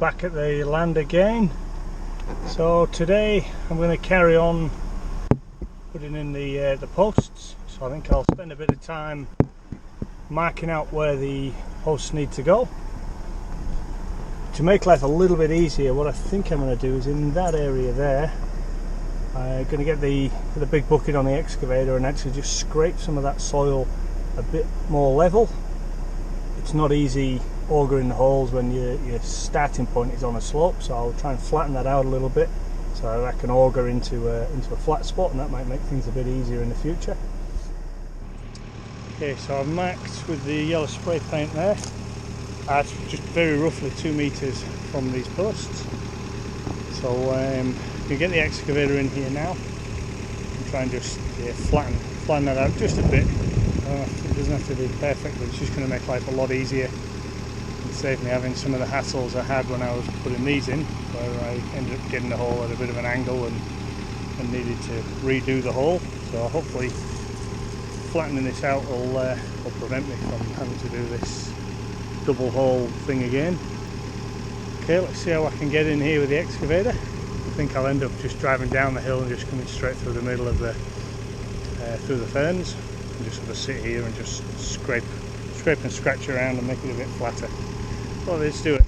back at the land again. So today I'm going to carry on putting in the posts. So I think I'll spend a bit of time marking out where the posts need to go. To make life a little bit easier, what I think I'm going to do is in that area there, I'm going to get the big bucket on the excavator and actually just scrape some of that soil a bit more level. It's not easy augering the holes when your starting point is on a slope, so I'll try and flatten that out a little bit so I can auger into a flat spot, and that might make things a bit easier in the future. Okay, so I've marked with the yellow spray paint there. That's just very roughly 2 meters from these posts. So you get the excavator in here now and try and just flatten that out just a bit. It doesn't have to be perfect, but it's just going to make life a lot easier and save me having some of the hassles I had when I was putting these in, where I ended up getting the hole at a bit of an angle and needed to redo the hole. So hopefully flattening this out will prevent me from having to do this double hole thing again. Okay, let's see how I can get in here with the excavator. I think I'll end up just driving down the hill and just coming straight through the middle of the through the ferns, and just sort of sit here and just scrape and scratch around and make it a bit flatter. Well, let's do it.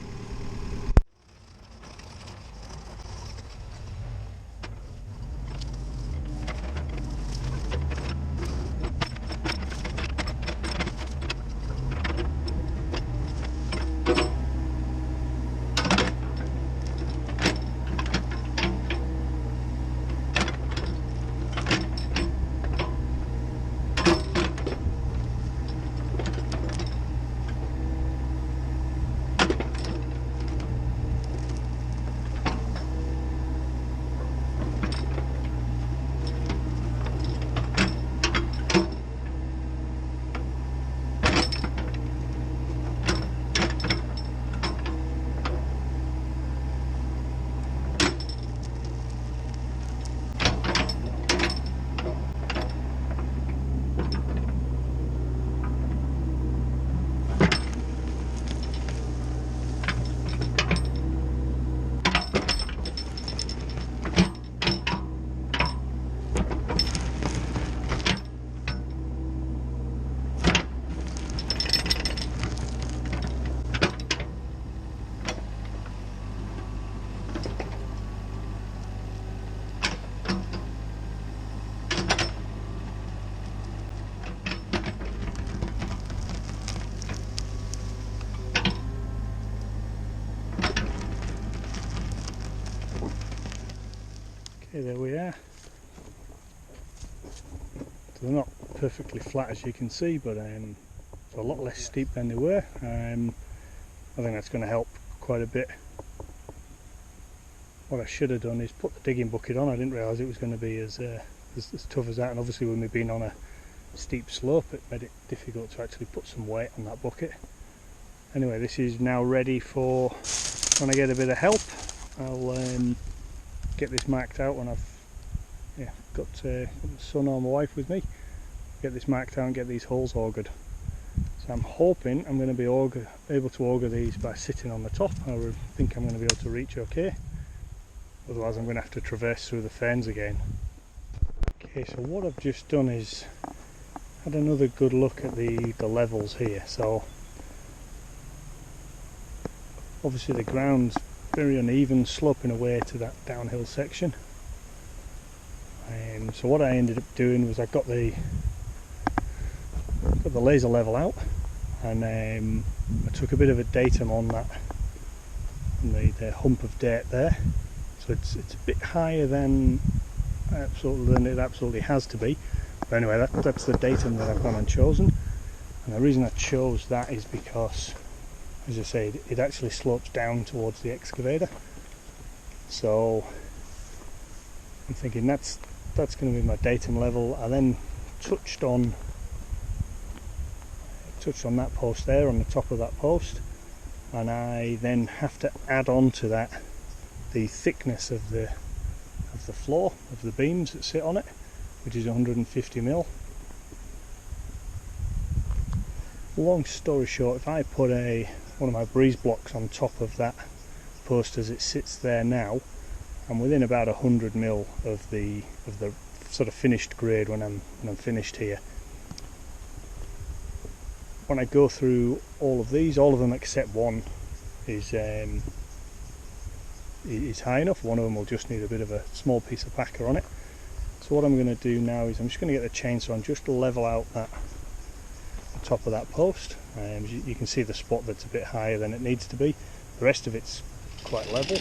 Okay, there we are. So they're not perfectly flat, as you can see, but they're a lot less steep than they were. I think that's going to help quite a bit. What I should have done is put the digging bucket on. I didn't realise it was going to be as tough as that, and obviously with me being on a steep slope it made it difficult to actually put some weight on that bucket. Anyway, this is now ready for when I get a bit of help. I'll get this marked out when I've got my son or my wife with me. Get this marked out and get these holes augered. So I'm hoping I'm going to be able to auger these by sitting on the top. I think I'm going to be able to reach okay. Otherwise I'm going to have to traverse through the ferns again. Okay, so what I've just done is had another good look at the levels here. So obviously the ground's very uneven, sloping away to that downhill section. So what I ended up doing was I got the laser level out, and I took a bit of a datum on that, on the hump of dirt there. So it's a bit higher than it absolutely has to be. But anyway, that's the datum that I've gone and chosen. And the reason I chose that is because, as I say, it actually slopes down towards the excavator. So I'm thinking that's going to be my datum level. I then touched on that post there, on the top of that post, and I then have to add on to that the thickness of the floor of the beams that sit on it, which is 150mm. Long story short, if I put one of my breeze blocks on top of that post as it sits there now, I'm within about 100 mil of the sort of finished grade when I'm finished here. When I go through all of these, all of them except one is high enough. One of them will just need a bit of a small piece of packer on it. So what I'm going to do now is I'm just going to get the chainsaw and just level out the top of that post. You can see the spot that's a bit higher than it needs to be. The rest of it's quite level.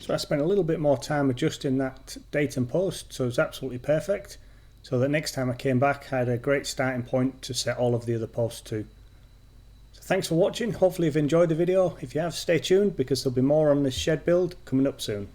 So I spent a little bit more time adjusting that datum post, so it's absolutely perfect. So that next time I came back, I had a great starting point to set all of the other posts to. So thanks for watching. Hopefully you've enjoyed the video. If you have, stay tuned because there'll be more on this shed build coming up soon.